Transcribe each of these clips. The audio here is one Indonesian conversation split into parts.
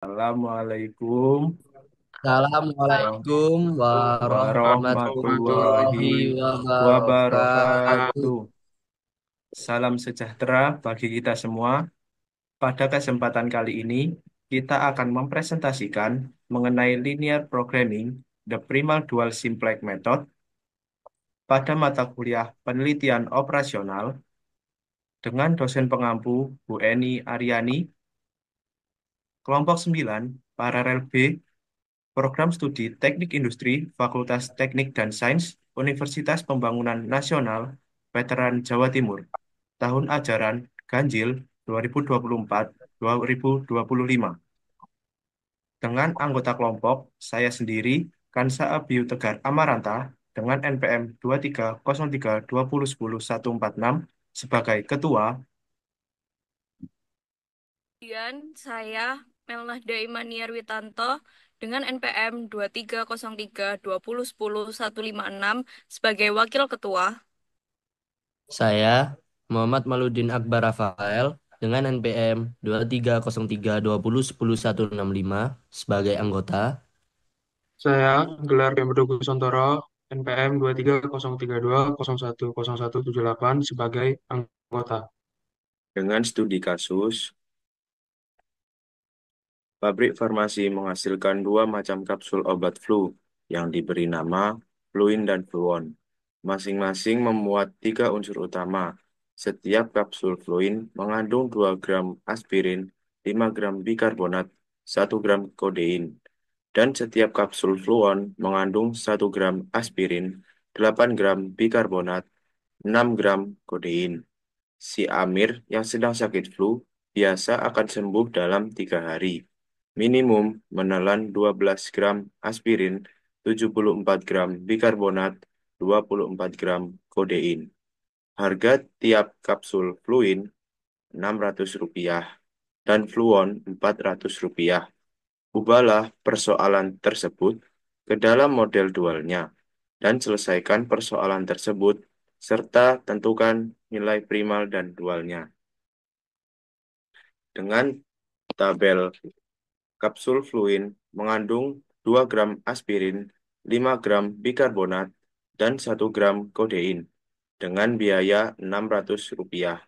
Assalamualaikum Assalamualaikum warahmatullahi warahmatullahi wabarakatuh. wabarakatuh. Salam sejahtera bagi kita semua. Pada kesempatan kali ini, kita akan mempresentasikan mengenai linear programming, the primal dual simplex method, pada mata kuliah penelitian operasional dengan dosen pengampu Bu Eni Aryani, kelompok 9, paralel B, Program Studi Teknik Industri, Fakultas Teknik dan Sains, Universitas Pembangunan Nasional, Veteran Jawa Timur, tahun ajaran Ganjil 2024-2025. Dengan anggota kelompok, saya sendiri, Kansa Abiu Tegar Amaranta, dengan NPM 23032010 sebagai Ketua. Kemudian saya Melnahda Imaniar Witanto dengan NPM 23032010 156 sebagai Wakil Ketua. Saya Muhammad Maludin Akbar Rafael dengan NPM 23032010 165 sebagai anggota. Saya gelar Pembedu Kusantoro NPM 230320100178 sebagai anggota. Dengan studi kasus, pabrik farmasi menghasilkan dua macam kapsul obat flu yang diberi nama Fluin dan Fluon. Masing-masing memuat tiga unsur utama. Setiap kapsul Fluin mengandung 2 gram aspirin, 5 gram bikarbonat, 1 gram kodein. Dan setiap kapsul Fluon mengandung 1 gram aspirin, 8 gram bikarbonat, 6 gram kodein. Si Amir yang sedang sakit flu biasa akan sembuh dalam 3 hari. Minimum menelan 12 gram aspirin, 74 gram bikarbonat, 24 gram kodein. Harga tiap kapsul fluin Rp600 dan fluon Rp400. Ubahlah persoalan tersebut ke dalam model dualnya dan selesaikan persoalan tersebut serta tentukan nilai primal dan dualnya. Dengan tabel kapsul fluin mengandung 2 gram aspirin, 5 gram bikarbonat, dan 1 gram kodein dengan biaya Rp600.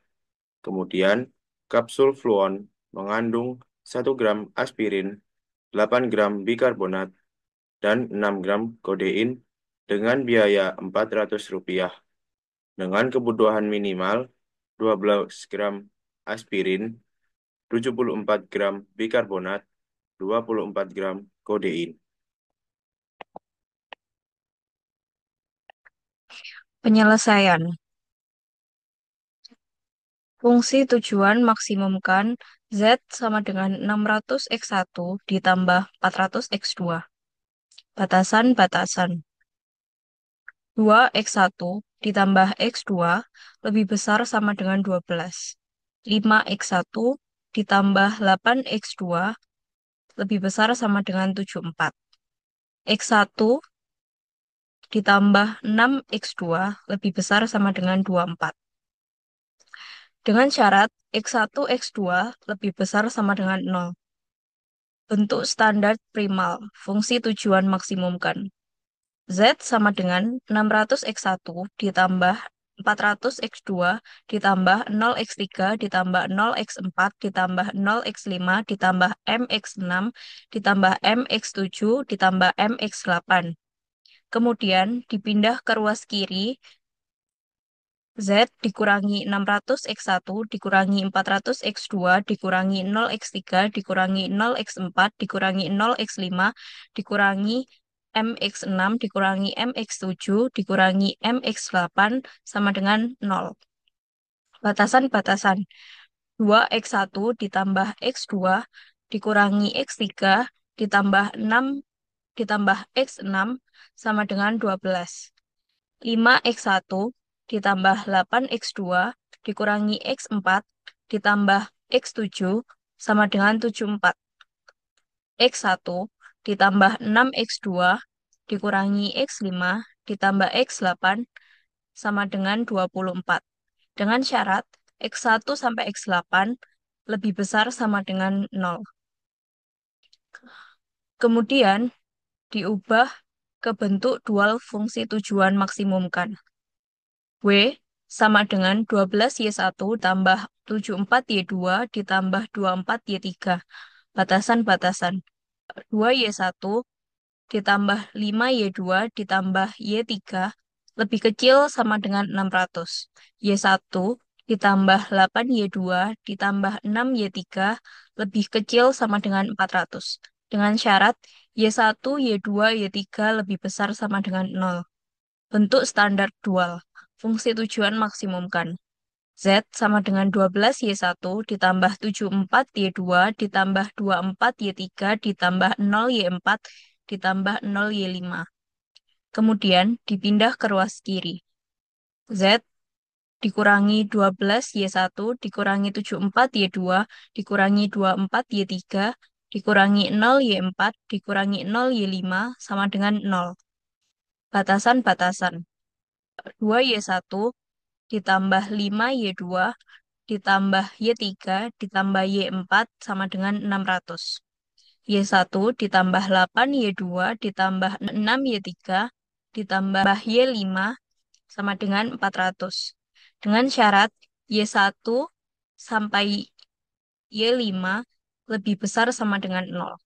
Kemudian, kapsul fluon mengandung 1 gram aspirin, 8 gram bikarbonat, dan 6 gram kodein dengan biaya Rp400. Dengan kebutuhan minimal 12 gram aspirin, 74 gram bikarbonat, 24 gram kodein. Penyelesaian. Fungsi tujuan maksimumkan Z sama dengan 600x1 ditambah 400x2. Batasan-batasan. 2x1 ditambah x2 lebih besar sama dengan 12. 5x1 ditambah 8x2 lebih besar sama dengan 74. X1 ditambah 6x2 lebih besar sama dengan 24. Dengan syarat X1, X2 lebih besar sama dengan 0. Bentuk standar primal, fungsi tujuan maksimumkan. Z sama dengan 600x1 ditambah 400x2 ditambah 0x3 ditambah 0x4 ditambah 0x5 ditambah mx6 ditambah mx7 ditambah mx8. Kemudian dipindah ke ruas kiri, Z dikurangi 600x1 dikurangi 400x2 dikurangi 0x3 dikurangi 0x4 dikurangi 0x5 dikurangi mx6 dikurangi mx7 dikurangi mx8 sama dengan 0. Batasan-batasan. 2x1 ditambah x2 dikurangi x3 ditambah 6 ditambah x6 sama dengan 12. 5x1 ditambah 8x2 dikurangi x4 ditambah x7 sama dengan 74. X1 ditambah 6x2 dikurangi x5 ditambah x8 sama dengan 24. Dengan syarat x1 sampai x8 lebih besar sama dengan 0. Kemudian diubah ke bentuk dual fungsi tujuan maksimumkan. W sama dengan 12Y1 tambah 74Y2 ditambah 24Y3. Batasan-batasan. 2Y1 ditambah 5Y2 ditambah Y3 lebih kecil sama dengan 600. Y1 ditambah 8Y2 ditambah 6Y3 lebih kecil sama dengan 400. Dengan syarat Y1, Y2, Y3 lebih besar sama dengan 0. Bentuk standar dual. Fungsi tujuan maksimumkan. Z sama dengan 12Y1 ditambah 74Y2 ditambah 24Y3 ditambah 0Y4 ditambah 0Y5. Kemudian dipindah ke ruas kiri. Z dikurangi 12Y1 dikurangi 74Y2 dikurangi 24Y3 dikurangi 0Y4 dikurangi 0Y5 sama dengan 0. Batasan-batasan. 2Y1 ditambah 5Y2 ditambah Y3 ditambah Y4 sama dengan 600. Y1 ditambah 8Y2 ditambah 6Y3 ditambah Y5 sama dengan 400. Dengan syarat Y1 sampai Y5 lebih besar sama dengan 0.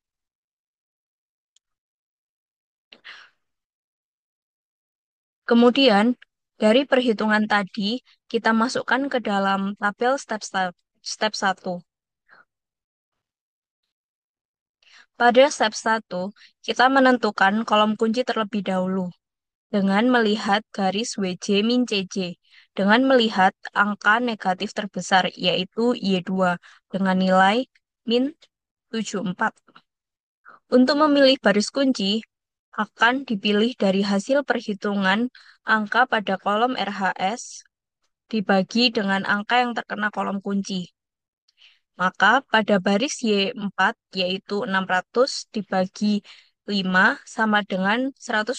Kemudian, dari perhitungan tadi, kita masukkan ke dalam tabel step 1. Pada step 1, kita menentukan kolom kunci terlebih dahulu dengan melihat garis WJ min CJ, dengan melihat angka negatif terbesar, yaitu Y2, dengan nilai min 74. Untuk memilih baris kunci, akan dipilih dari hasil perhitungan angka pada kolom RHS dibagi dengan angka yang terkena kolom kunci. Maka pada baris Y4 yaitu 600 dibagi 5 sama dengan 120.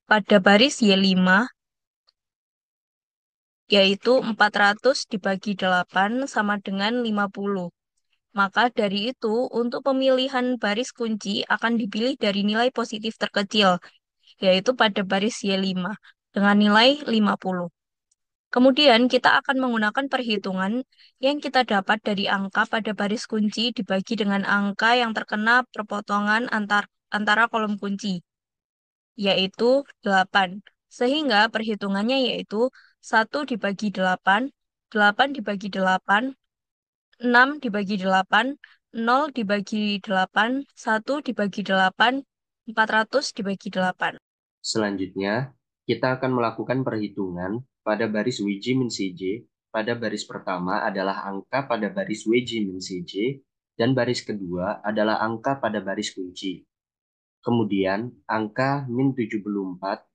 Pada baris Y5 yaitu 400 dibagi 8 sama dengan 50. Maka dari itu, untuk pemilihan baris kunci akan dipilih dari nilai positif terkecil, yaitu pada baris Y5 dengan nilai 50. Kemudian kita akan menggunakan perhitungan yang kita dapat dari angka pada baris kunci dibagi dengan angka yang terkena perpotongan antara kolom kunci, yaitu 8. Sehingga perhitungannya yaitu 1 dibagi 8, 8 dibagi 8, 6 dibagi 8, 0 dibagi 8, 1 dibagi 8, 400 dibagi 8. Selanjutnya, kita akan melakukan perhitungan pada baris WJ min CJ. Pada baris pertama adalah angka pada baris WJ min CJ, dan baris kedua adalah angka pada baris kunci. Kemudian, angka min 74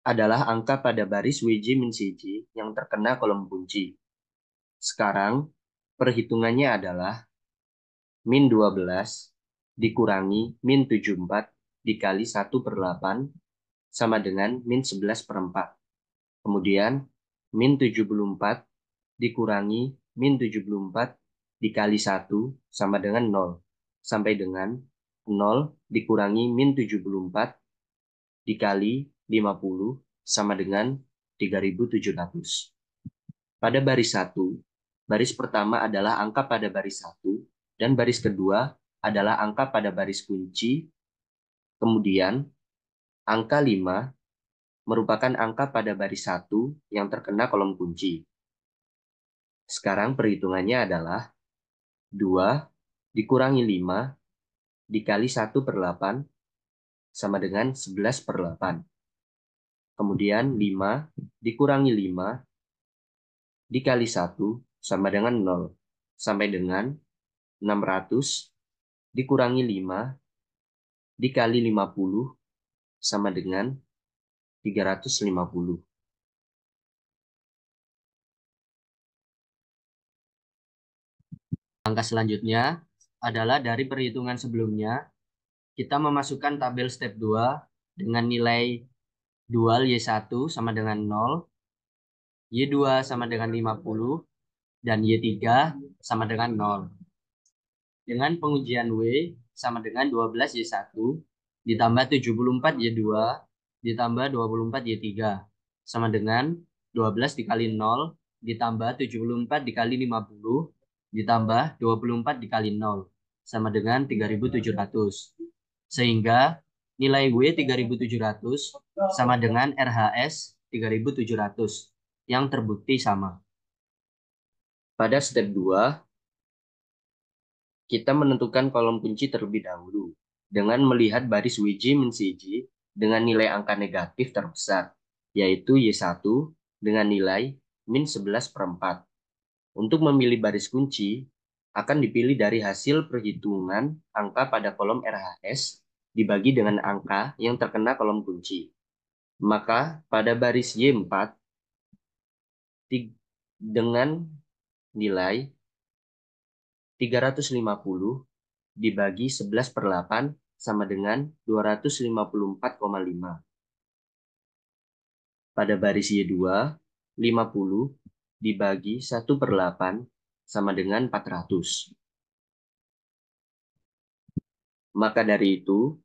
adalah angka pada baris WJ min CJ yang terkena kolom kunci. Sekarang, perhitungannya adalah min 12 dikurangi min 74 dikali 1/8 sama dengan min 11/4. Kemudian, min 74 dikurangi min 74 dikali 1 sama dengan 0. Sampai dengan 0 dikurangi min 74 dikali 50 sama dengan 3.700. Pada baris 1, baris pertama adalah angka pada baris 1, dan baris kedua adalah angka pada baris kunci. Kemudian, angka 5 merupakan angka pada baris 1 yang terkena kolom kunci. Sekarang perhitungannya adalah 2 dikurangi 5 dikali 1/8 sama dengan 11/8. Kemudian 5 dikurangi 5 dikali 1 sama dengan 0. Sampai dengan 600 dikurangi 5 dikali 50 sama dengan 350. Langkah selanjutnya adalah dari perhitungan sebelumnya, kita memasukkan tabel step 2 dengan nilai dual Y1 sama dengan 0, Y2 sama dengan 50, dan Y3 sama dengan 0. dengan pengujian W sama dengan 12Y1 ditambah 74Y2 ditambah 24Y3 sama dengan 12 dikali 0 ditambah 74 dikali 50 ditambah 24 dikali 0 sama dengan 3.700. Sehingga nilai W 3.700 sama dengan RHS 3.700 yang terbukti sama. Pada step 2, kita menentukan kolom kunci terlebih dahulu dengan melihat baris WJ min CJ dengan nilai angka negatif terbesar, yaitu Y1 dengan nilai min 11/4. Untuk memilih baris kunci, akan dipilih dari hasil perhitungan angka pada kolom RHS dibagi dengan angka yang terkena kolom kunci. Maka pada baris Y4 dengan nilai 350 dibagi 11/8 sama dengan 254,5. Pada baris Y2, 50 dibagi 1/8 sama dengan 400. Maka dari itu,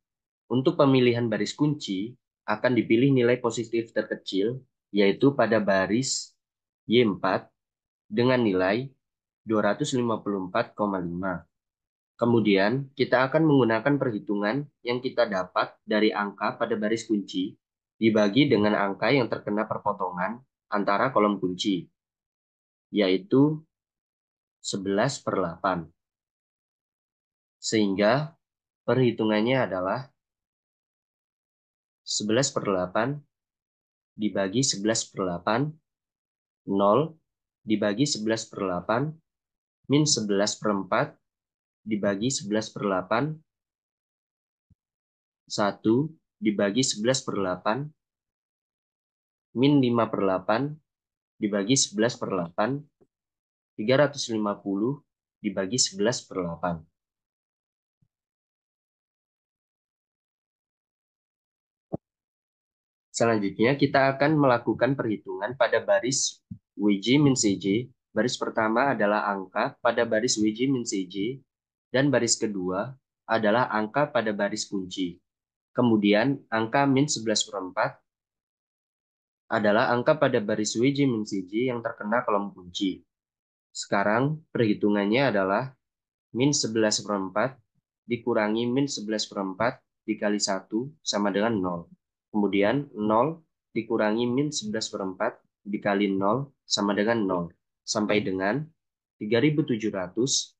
untuk pemilihan baris kunci akan dipilih nilai positif terkecil, yaitu pada baris Y4 dengan nilai 254,5. Kemudian, kita akan menggunakan perhitungan yang kita dapat dari angka pada baris kunci dibagi dengan angka yang terkena perpotongan antara kolom kunci, yaitu 11/8. Sehingga perhitungannya adalah 11/8 dibagi 11/8, 0 dibagi 11/8, min 11/4 dibagi 11/8, 1 dibagi 11/8, min 5/8 dibagi 11/8, 350 dibagi 11/8. Selanjutnya, kita akan melakukan perhitungan pada baris WJ min CJ. Baris pertama adalah angka pada baris WJ min CJ, dan baris kedua adalah angka pada baris kunci. Kemudian, angka min 11/4 adalah angka pada baris WJ min CJ yang terkena kolom kunci. Sekarang, perhitungannya adalah min 11/4 dikurangi min 11/4 dikali 1 sama dengan 0. Kemudian 0 dikurangi min 11/4 dikali 0 sama dengan 0. Sampai dengan 3.700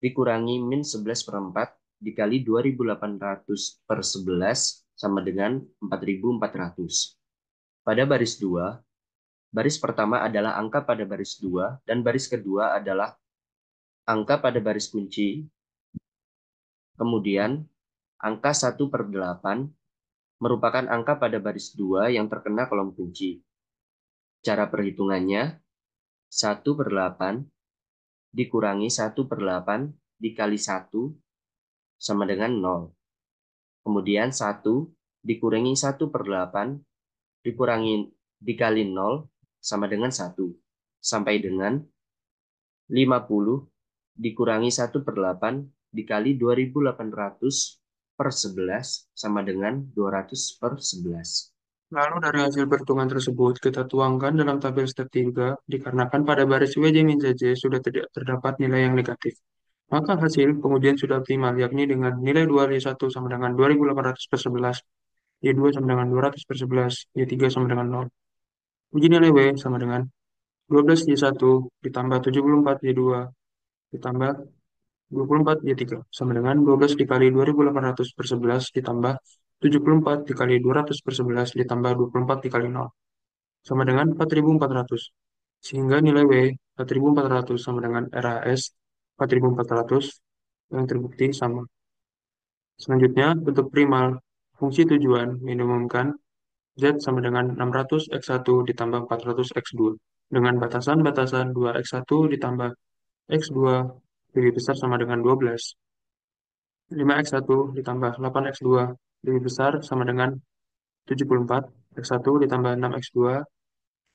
dikurangi min 11/4 dikali 2.800/11 sama dengan 4.400. Pada baris 2, baris pertama adalah angka pada baris 2 dan baris kedua adalah angka pada baris kunci. Kemudian angka 1/8 merupakan angka pada baris 2 yang terkena kolom kunci. Cara perhitungannya, 1/8 dikurangi 1/8 dikali 1 sama dengan 0. Kemudian 1 dikurangi 1/8 dikali 0 sama dengan 1. Sampai dengan 50 dikurangi 1/8 dikali 2.800/11 sama dengan 200/11. Lalu dari hasil perhitungan tersebut, kita tuangkan dalam tabel step 3, dikarenakan pada baris WJ min CJ sudah tidak terdapat nilai yang negatif. Maka hasil pengujian sudah optimal, yakni dengan nilai 2Y1 sama dengan 2.800/11, Y2 sama dengan 200/11, Y3 sama dengan 0. Uji nilai W sama dengan 12Y1 ditambah 74Y2 ditambah 24Y3 sama dengan 12 dikali 2.800/11 ditambah 74 dikali 200/11 ditambah 24 dikali 0 sama dengan 4.400. Sehingga nilai W 4.400 sama dengan RHS 4.400 yang terbukti sama. Selanjutnya, bentuk primal fungsi tujuan minimumkan Z sama dengan 600 X1 ditambah 400 X2 dengan batasan-batasan 2X1 ditambah X2 lebih besar sama dengan 12. 5X1 ditambah 8X2 lebih besar sama dengan 74. X1 ditambah 6X2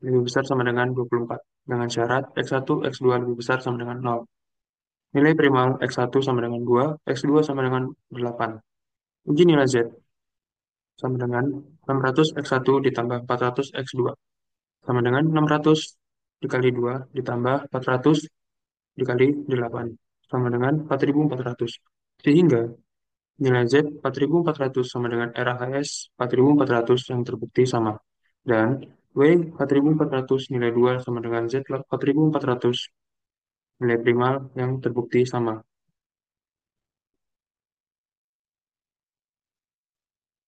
lebih besar sama dengan 24. Dengan syarat X1, X2 lebih besar sama dengan 0. Nilai primal X1 sama dengan 2, X2 sama dengan 8. Uji nilai Z sama dengan 600 X1 ditambah 400 X2 sama dengan 600 dikali 2 ditambah 400 dikali 8 sama dengan 4.400. Sehingga nilai Z 4.400 sama dengan RAHS 4.400 yang terbukti sama. Dan W 4.400 nilai 2 sama dengan Z 4.400 nilai primal yang terbukti sama.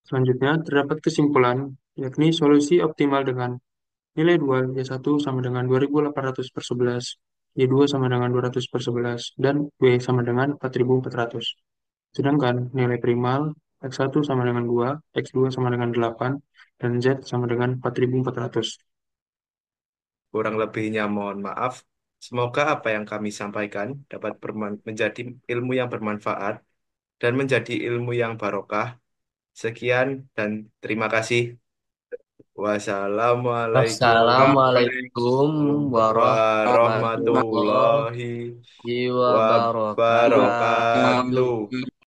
Selanjutnya, terdapat kesimpulan, yakni solusi optimal dengan nilai dual Y1 sama dengan 2.800 per 11, Y2 sama dengan 200 per 11, dan W sama dengan 4.400. Sedangkan nilai primal X1 sama dengan 2, X2 sama dengan 8, dan Z sama dengan 4.400. Kurang lebihnya mohon maaf. Semoga apa yang kami sampaikan dapat menjadi ilmu yang bermanfaat dan menjadi ilmu yang barokah. Sekian dan terima kasih. Wassalamualaikum Wassalamualaikum warahmatullahi warahmatullahi wabarakatuh. wabarakatuh.